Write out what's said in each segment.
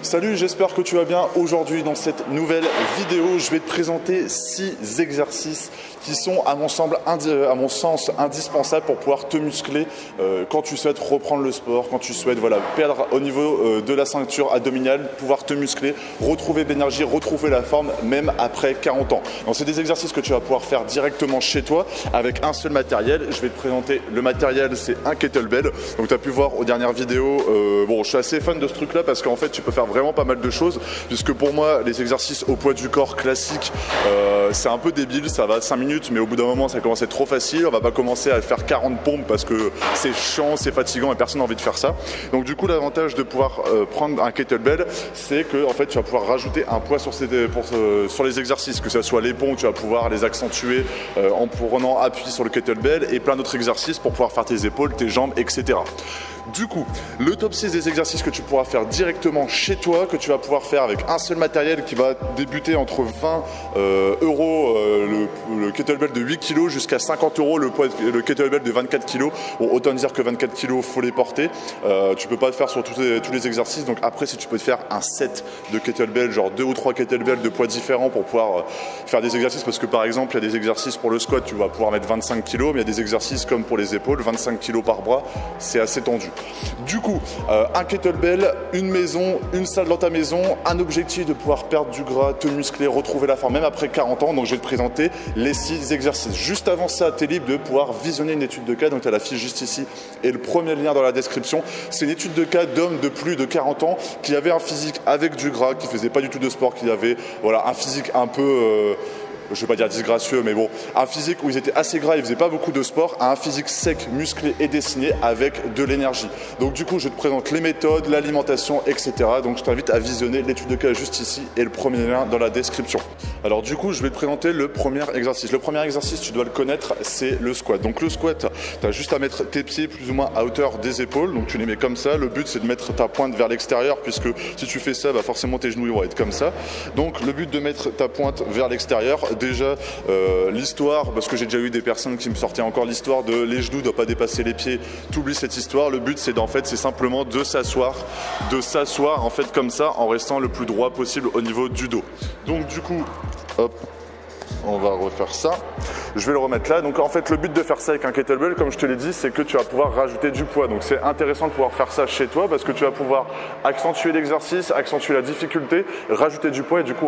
Salut, j'espère que tu vas bien. Aujourd'hui, dans cette nouvelle vidéo, je vais te présenter 6 exercices qui sont, à mon sens, indispensables pour pouvoir te muscler quand tu souhaites reprendre le sport, quand tu souhaites perdre au niveau de la ceinture abdominale, pouvoir te muscler, retrouver de l'énergie, retrouver la forme, même après 40 ans. Donc, c'est des exercices que tu vas pouvoir faire directement chez toi avec un seul matériel. Je vais te présenter le matériel, c'est un kettlebell. Donc, tu as pu voir aux dernières vidéos, je suis assez fan de ce truc-là parce qu'en fait, tu peux faire vraiment pas mal de choses, puisque pour moi les exercices au poids du corps classiques c'est un peu débile, ça va 5 minutes mais au bout d'un moment ça commence à être trop facile. On va pas commencer à faire 40 pompes parce que c'est chiant, c'est fatigant et personne n'a envie de faire ça. Donc du coup l'avantage de pouvoir prendre un kettlebell, c'est que en fait tu vas pouvoir rajouter un poids sur les exercices, que ce soit les pompes, tu vas pouvoir les accentuer en prenant appui sur le kettlebell, et plein d'autres exercices pour pouvoir faire tes épaules, tes jambes, etc. Du coup, le top 6 des exercices que tu pourras faire directement chez toi, que tu vas pouvoir faire avec un seul matériel, qui va débuter entre 20 euros le kettlebell de 8 kg jusqu'à 50 euros le kettlebell de 24 kg. Bon, autant dire que 24 kg, faut les porter. Tu peux pas le faire sur tous les exercices. Donc après, si tu peux te faire un set de kettlebell, genre 2 ou 3 kettlebells de poids différents pour pouvoir faire des exercices, parce que par exemple, il y a des exercices pour le squat, tu vas pouvoir mettre 25 kg, mais il y a des exercices comme pour les épaules, 25 kg par bras, c'est assez tendu. Du coup, un kettlebell, une maison, une salle dans ta maison, un objectif de pouvoir perdre du gras, te muscler, retrouver la forme, même après 40 ans. Donc je vais te présenter les 6 exercices. Juste avant ça, tu es libre de pouvoir visionner une étude de cas. Donc tu as la fiche juste ici et le premier lien dans la description. C'est une étude de cas d'hommes de plus de 40 ans qui avaient un physique avec du gras, qui ne faisaient pas du tout de sport, qui avaient un physique un peu... je ne vais pas dire disgracieux, mais bon, un physique où ils étaient assez gras, ils ne faisaient pas beaucoup de sport, à un physique sec, musclé et dessiné avec de l'énergie. Donc du coup, je te présente les méthodes, l'alimentation, etc. Donc je t'invite à visionner l'étude de cas juste ici et le premier lien dans la description. Alors du coup, je vais te présenter le premier exercice. Le premier exercice, tu dois le connaître, c'est le squat. Donc le squat, tu as juste à mettre tes pieds plus ou moins à hauteur des épaules. Donc tu les mets comme ça. Le but, c'est de mettre ta pointe vers l'extérieur, puisque si tu fais ça, forcément tes genoux vont être comme ça. Donc le but de mettre ta pointe vers l'extérieur, déjà l'histoire, parce que j'ai déjà eu des personnes qui me sortaient encore l'histoire de les genoux ne doivent pas dépasser les pieds, t'oublies cette histoire. Le but c'est simplement de s'asseoir en fait comme ça, en restant le plus droit possible au niveau du dos. Donc du coup, hop, on va refaire ça. Je vais le remettre là. Donc en fait le but de faire ça avec un kettlebell, comme je te l'ai dit, c'est que tu vas pouvoir rajouter du poids. Donc c'est intéressant de pouvoir faire ça chez toi, parce que tu vas pouvoir accentuer l'exercice, accentuer la difficulté, rajouter du poids et du coup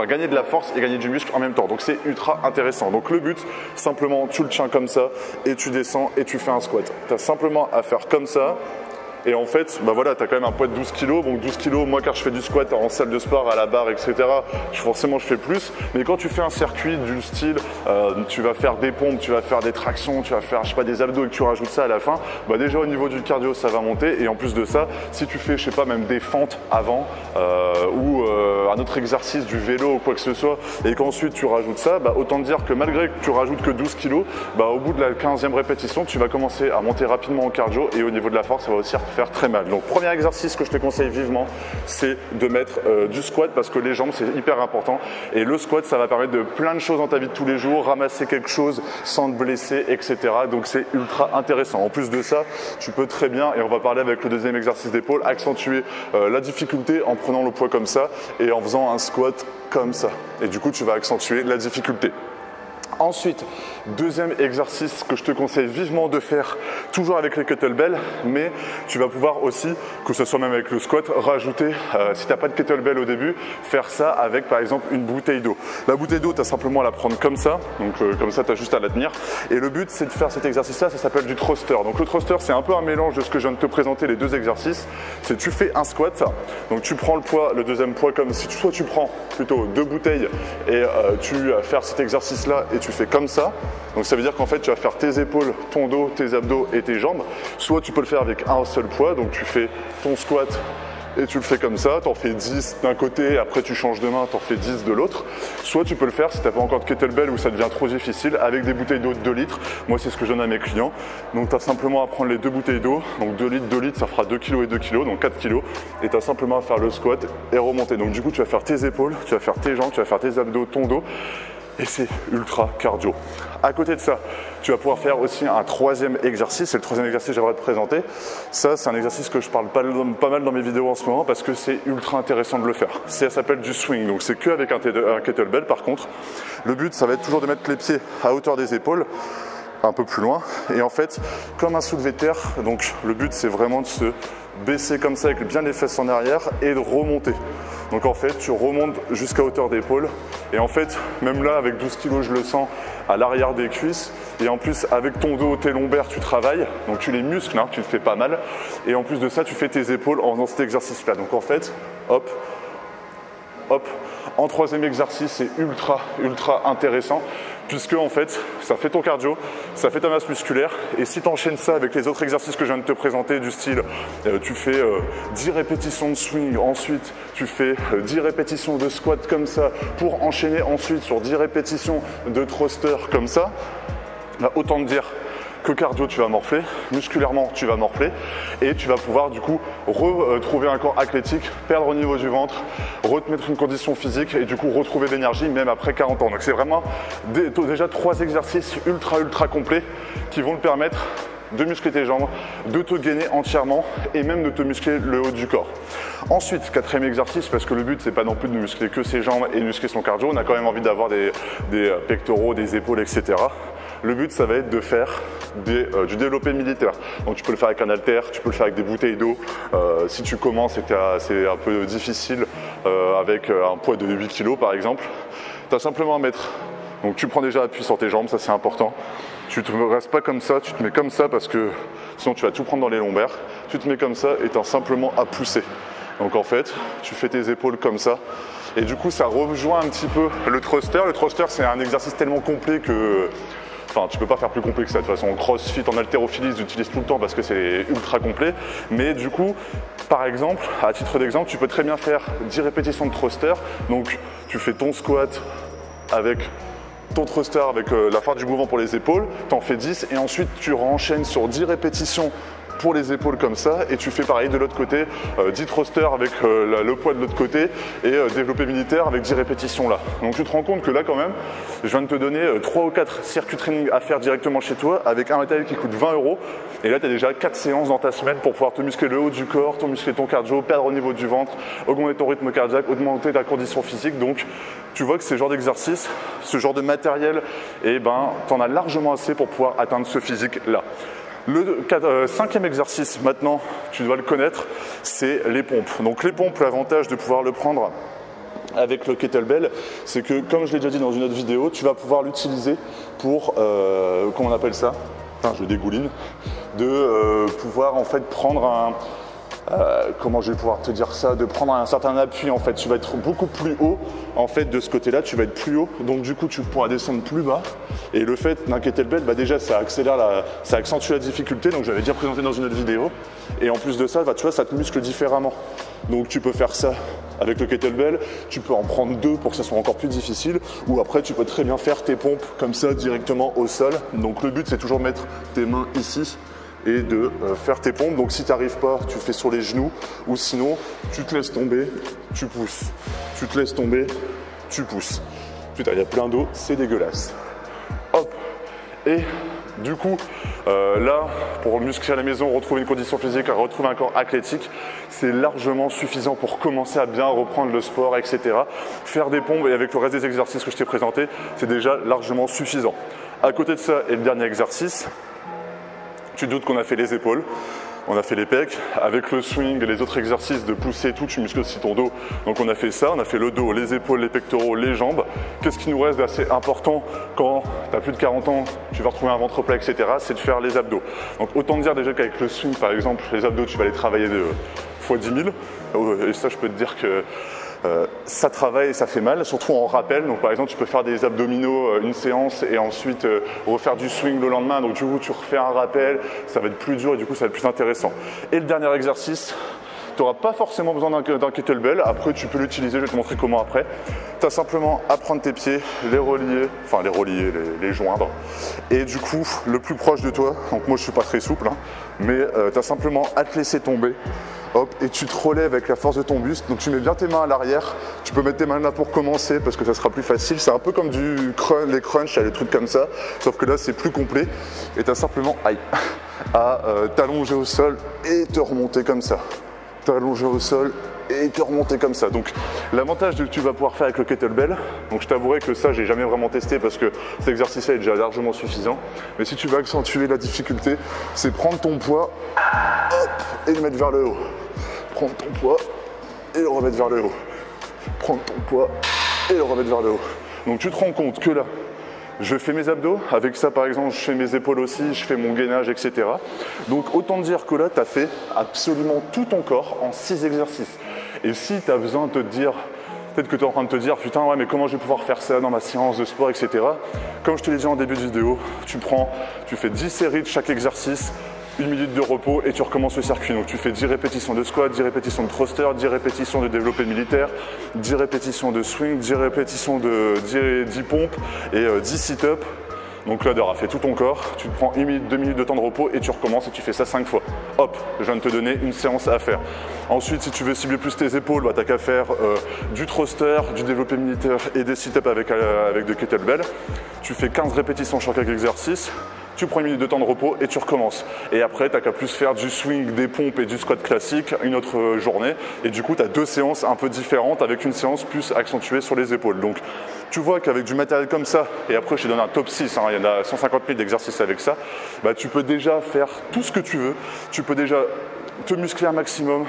gagner de la force et gagner du muscle en même temps. Donc c'est ultra intéressant. Donc le but, simplement tu le tiens comme ça et tu descends et tu fais un squat. Tu as simplement à faire comme ça. Et en fait, tu as quand même un poids de 12 kg. Donc 12 kg, moi quand je fais du squat en salle de sport, à la barre, etc., forcément je fais plus. Mais quand tu fais un circuit du style, tu vas faire des pompes, tu vas faire des tractions, tu vas faire des abdos et que tu rajoutes ça à la fin, déjà au niveau du cardio ça va monter. Et en plus de ça, si tu fais même des fentes avant ou un autre exercice du vélo ou quoi que ce soit, et qu'ensuite tu rajoutes ça, autant te dire que malgré que tu rajoutes que 12 kg, au bout de la 15e répétition, tu vas commencer à monter rapidement en cardio, et au niveau de la force, ça va aussi faire très mal. Donc premier exercice que je te conseille vivement, c'est de mettre du squat, parce que les jambes c'est hyper important, et le squat ça va permettre de plein de choses dans ta vie de tous les jours, ramasser quelque chose sans te blesser, etc. Donc c'est ultra intéressant. En plus de ça, tu peux très bien, et on va parler avec le deuxième exercice d'épaule, accentuer la difficulté en prenant le poids comme ça et en faisant un squat comme ça, et du coup tu vas accentuer la difficulté. Ensuite, deuxième exercice que je te conseille vivement de faire, toujours avec les kettlebells, mais tu vas pouvoir aussi, que ce soit même avec le squat, rajouter, si tu n'as pas de kettlebell au début, faire ça avec par exemple une bouteille d'eau. La bouteille d'eau, tu as simplement à la prendre comme ça, donc comme ça tu as juste à la tenir. Et le but c'est de faire cet exercice-là, ça s'appelle du thruster. Donc le thruster c'est un peu un mélange de ce que je viens de te présenter, les deux exercices. C'est tu fais un squat, donc tu prends le poids, le deuxième poids comme si soit tu prends plutôt 2 bouteilles et tu vas faire cet exercice-là et tu fais comme ça. Donc ça veut dire qu'en fait tu vas faire tes épaules, ton dos, tes abdos et tes jambes. Soit tu peux le faire avec un seul poids, donc tu fais ton squat et tu le fais comme ça, tu en fais 10 d'un côté, après tu changes de main, tu en fais 10 de l'autre. Soit tu peux le faire si tu n'as pas encore de kettlebell ou ça devient trop difficile, avec des bouteilles d'eau de 2 litres. Moi c'est ce que je donne à mes clients. Donc tu as simplement à prendre les 2 bouteilles d'eau, donc 2 litres ça fera 2 kg et 2 kg, donc 4 kg. Et tu as simplement à faire le squat et remonter. Donc du coup tu vas faire tes épaules, tu vas faire tes jambes, tu vas faire tes abdos, ton dos. et c'est ultra cardio. À côté de ça, tu vas pouvoir faire aussi un troisième exercice, et le troisième exercice que j'aimerais te présenter, ça c'est un exercice que je parle pas mal dans mes vidéos en ce moment parce que c'est ultra intéressant de le faire. Ça s'appelle du swing, donc c'est qu'avec un kettlebell par contre. Le but ça va être toujours de mettre les pieds à hauteur des épaules, un peu plus loin, et en fait comme un soulevé de terre, donc le but c'est vraiment de se baisser comme ça avec bien les fesses en arrière et de remonter. Donc en fait tu remontes jusqu'à hauteur d'épaule et en fait même là avec 12 kg je le sens à l'arrière des cuisses et en plus avec ton dos, tes lombaires tu travailles, donc tu les muscles, hein, tu le fais pas mal et en plus de ça tu fais tes épaules en faisant cet exercice là. Donc en fait hop, hop. En troisième exercice, c'est ultra intéressant puisque en fait, ça fait ton cardio, ça fait ta masse musculaire et si tu enchaînes ça avec les autres exercices que je viens de te présenter du style tu fais 10 répétitions de swing, ensuite tu fais 10 répétitions de squat comme ça pour enchaîner ensuite sur 10 répétitions de thruster comme ça, autant te dire que cardio tu vas morfler, musculairement tu vas morfler et tu vas pouvoir du coup retrouver un corps athlétique, perdre au niveau du ventre, remettre une condition physique et du coup retrouver de l'énergie même après 40 ans. Donc c'est vraiment déjà 3 exercices ultra complets qui vont te permettre de muscler tes jambes, de te gainer entièrement et même de te muscler le haut du corps. Ensuite, quatrième exercice, parce que le but c'est pas non plus de muscler que ses jambes et de muscler son cardio, on a quand même envie d'avoir des pectoraux, des épaules, etc. Le but, ça va être de faire du développé militaire. Donc tu peux le faire avec un haltère, tu peux le faire avec des bouteilles d'eau. Si tu commences et que c'est un peu difficile avec un poids de 8 kg par exemple, tu as simplement à mettre. Donc tu prends déjà appui sur tes jambes, ça c'est important. Tu ne restes pas comme ça, tu te mets comme ça parce que sinon tu vas tout prendre dans les lombaires. Tu te mets comme ça et tu as simplement à pousser. Donc en fait, tu fais tes épaules comme ça. Et du coup, ça rejoint un petit peu le thruster. Le thruster, c'est un exercice tellement complet que... Enfin, tu peux pas faire plus complet que ça. De toute façon, en crossfit, en haltérophilie, ils utilisent tout le temps parce que c'est ultra complet. Mais du coup, par exemple, à titre d'exemple, tu peux très bien faire 10 répétitions de thruster. Donc, tu fais ton squat avec ton thruster avec la fin du mouvement pour les épaules. Tu en fais 10 et ensuite, tu renchaînes sur 10 répétitions pour les épaules comme ça et tu fais pareil de l'autre côté, 10 thrusters avec le poids de l'autre côté et développé militaire avec 10 répétitions là. Donc tu te rends compte que là quand même, je viens de te donner 3 ou 4 circuits training à faire directement chez toi avec un matériel qui coûte 20 € et là tu as déjà 4 séances dans ta semaine pour pouvoir te muscler le haut du corps, te muscler ton cardio, perdre au niveau du ventre, augmenter ton rythme cardiaque, augmenter ta condition physique. Donc tu vois que ce genre d'exercice, ce genre de matériel, eh ben, tu en as largement assez pour pouvoir atteindre ce physique là. Le cinquième exercice, maintenant, tu dois le connaître, c'est les pompes. Donc les pompes, l'avantage de pouvoir le prendre avec le kettlebell, c'est que, comme je l'ai déjà dit dans une autre vidéo, tu vas pouvoir l'utiliser pour, comment on appelle ça? Putain, je dégouline. De pouvoir en fait prendre un... comment je vais pouvoir te dire ça, de prendre un certain appui en fait, tu vas être beaucoup plus haut en fait de ce côté-là, tu vas être plus haut, donc du coup tu pourras descendre plus bas et le fait d'un kettlebell, bah déjà ça accélère, ça accentue la difficulté, donc j'avais déjà présenté dans une autre vidéo et en plus de ça, bah, tu vois, ça te muscle différemment, donc tu peux faire ça avec le kettlebell, tu peux en prendre 2 pour que ça soit encore plus difficile ou après tu peux très bien faire tes pompes comme ça directement au sol, donc le but c'est toujours de mettre tes mains ici et de faire tes pompes. Donc si tu n'arrives pas, tu fais sur les genoux ou sinon tu te laisses tomber, tu pousses. Tu te laisses tomber, tu pousses. Putain, il y a plein d'eau, c'est dégueulasse. Hop. Et du coup, là, pour muscler à la maison, retrouver une condition physique, retrouver un corps athlétique, c'est largement suffisant pour commencer à bien reprendre le sport, etc. Faire des pompes et avec le reste des exercices que je t'ai présentés, c'est déjà largement suffisant. À côté de ça, et le dernier exercice, tu te doutes qu'on a fait les épaules, on a fait les pecs, avec le swing et les autres exercices de pousser et tout, tu muscles aussi ton dos. Donc on a fait ça, on a fait le dos, les épaules, les pectoraux, les jambes. Qu'est-ce qui nous reste d'assez important quand tu as plus de 40 ans, tu vas retrouver un ventre plat, etc. C'est de faire les abdos. Donc autant dire déjà qu'avec le swing par exemple, les abdos tu vas les travailler fois 10 000. Et ça je peux te dire que ça travaille et ça fait mal, surtout en rappel. Donc par exemple tu peux faire des abdominaux une séance et ensuite refaire du swing le lendemain, donc du coup tu refais un rappel, ça va être plus dur et du coup ça va être plus intéressant. Et le dernier exercice, Tu n'auras pas forcément besoin d'un kettlebell. Après, tu peux l'utiliser, je vais te montrer comment après. Tu as simplement à prendre tes pieds, les relier, enfin les joindre. Et du coup, le plus proche de toi, donc moi je suis pas très souple, hein, mais tu as simplement à te laisser tomber. Hop, et tu te relèves avec la force de ton buste. Donc tu mets bien tes mains à l'arrière. Tu peux mettre tes mains là pour commencer parce que ça sera plus facile. C'est un peu comme les crunchs, les trucs comme ça. Sauf que là, c'est plus complet. Et tu as simplement à t'allonger au sol et te remonter comme ça. T'allonger au sol et te remonter comme ça. Donc l'avantage que tu vas pouvoir faire avec le kettlebell, donc je t'avouerai que ça j'ai jamais vraiment testé parce que cet exercice là est déjà largement suffisant, mais si tu veux accentuer la difficulté, c'est prendre ton poids, hop, et le mettre vers le haut. Prendre ton poids et le remettre vers le haut. Prendre ton poids et le remettre vers le haut. Donc tu te rends compte que là, je fais mes abdos, avec ça par exemple je fais mes épaules aussi, je fais mon gainage, etc. Donc autant dire que là tu as fait absolument tout ton corps en 6 exercices. Et si tu as besoin de te dire, peut-être que tu es en train de te dire putain ouais mais comment je vais pouvoir faire ça dans ma séance de sport, etc. Comme je te l'ai dit en début de vidéo, tu fais 10 séries de chaque exercice, 1 minute de repos et tu recommences le circuit. Donc tu fais 10 répétitions de squat, 10 répétitions de thruster, 10 répétitions de développé militaire, 10 répétitions de swing, 10 répétitions de 10 pompes et 10 sit-up. Donc là, tu auras fait tout ton corps, tu te prends 1 minute, 2 minutes de temps de repos et tu recommences et tu fais ça 5 fois. Hop, je viens de te donner une séance à faire. Ensuite, si tu veux cibler plus tes épaules, tu n'as qu'à faire du thruster, du développé militaire et des sit-up avec de kettlebell. Tu fais 15 répétitions sur chaque exercice. Tu prends 1 minute de temps de repos et tu recommences. Et après, tu n'as qu'à plus faire du swing, des pompes et du squat classique une autre journée. Et du coup, tu as 2 séances un peu différentes avec une séance plus accentuée sur les épaules. Donc, tu vois qu'avec du matériel comme ça, et après, je te donne un top 6, hein, il y en a 150 000 d'exercices avec ça, bah, tu peux déjà faire tout ce que tu veux. Tu peux déjà te muscler un maximum,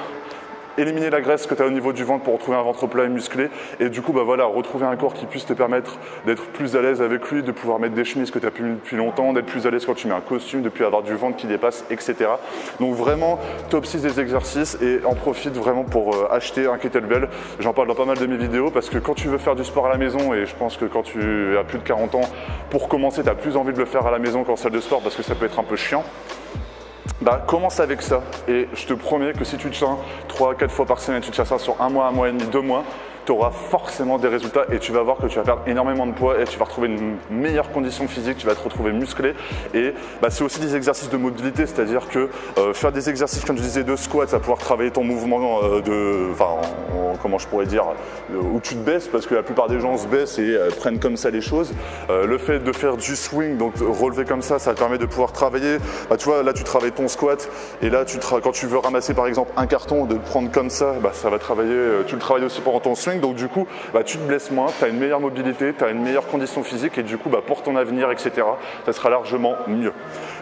éliminer la graisse que tu as au niveau du ventre pour retrouver un ventre plat et musclé et du coup bah voilà, retrouver un corps qui puisse te permettre d'être plus à l'aise avec lui, de pouvoir mettre des chemises que tu as pu depuis longtemps, d'être plus à l'aise quand tu mets un costume, de plus avoir du ventre qui dépasse, etc. Donc vraiment top 6 des exercices et en profite vraiment pour acheter un kettlebell. J'en parle dans pas mal de mes vidéos parce que quand tu veux faire du sport à la maison, et je pense que quand tu as plus de 40 ans, pour commencer tu as plus envie de le faire à la maison qu'en salle de sport parce que ça peut être un peu chiant. Bah, commence avec ça et je te promets que si tu te tiens 3-4 fois par semaine, tu te tiens ça sur 1 mois, 1 mois et demi, 2 mois, tu auras forcément des résultats et tu vas voir que tu vas perdre énormément de poids et tu vas retrouver une meilleure condition physique, tu vas te retrouver musclé et bah, c'est aussi des exercices de mobilité, c'est-à-dire que faire des exercices comme je disais de squat, ça va pouvoir travailler ton mouvement comment je pourrais dire, où tu te baisses parce que la plupart des gens se baissent et prennent comme ça les choses. Le fait de faire du swing, donc relever comme ça te permet de pouvoir travailler, bah, tu vois là tu travailles ton squat et là quand tu veux ramasser par exemple un carton, de le prendre comme ça, bah, ça va travailler, tu le travailles aussi pendant ton swing. Donc du coup, bah, tu te blesses moins, tu as une meilleure mobilité, tu as une meilleure condition physique et du coup, bah, pour ton avenir, etc., ça sera largement mieux.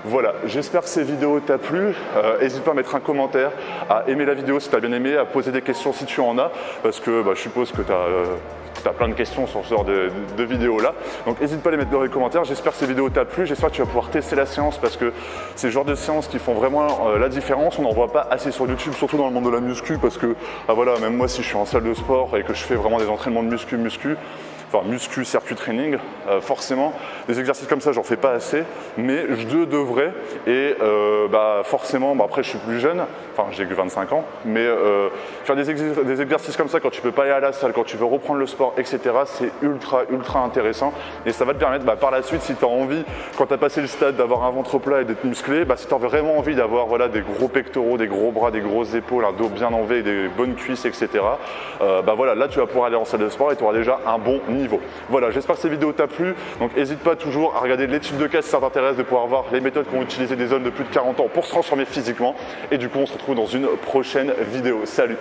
Voilà, j'espère que ces vidéos t'ont plu. N'hésite pas à mettre un commentaire, à aimer la vidéo si tu as bien aimé, à poser des questions si tu en as, parce que bah, je suppose que tu as plein de questions sur ce genre de vidéos là. Donc n'hésite pas à les mettre dans les commentaires. J'espère que ces vidéos t'ont plu. J'espère que tu vas pouvoir tester la séance parce que c'est le genre de séances qui font vraiment la différence. On n'en voit pas assez sur YouTube, surtout dans le monde de la muscu parce que ah voilà, même moi si je suis en salle de sport et que je fais vraiment des entraînements de muscu, circuit training, forcément, des exercices comme ça, j'en fais pas assez, mais je devrais, et forcément, après je suis plus jeune, enfin j'ai que 25 ans, mais faire des exercices comme ça quand tu peux pas aller à la salle, quand tu veux reprendre le sport, etc., c'est ultra intéressant, et ça va te permettre par la suite, si tu as envie, quand tu as passé le stade d'avoir un ventre plat et d'être musclé, si tu as vraiment envie d'avoir des gros pectoraux, des gros bras, des grosses épaules, un dos bien enlevé, des bonnes cuisses, etc., là tu vas pouvoir aller en salle de sport et tu auras déjà un bon niveau. Voilà, j'espère que cette vidéo t'a plu. Donc n'hésite pas toujours à regarder l'étude de cas si ça t'intéresse, de pouvoir voir les méthodes qu'ont utilisées des hommes de plus de 40 ans pour se transformer physiquement. Et du coup, on se retrouve dans une prochaine vidéo. Salut!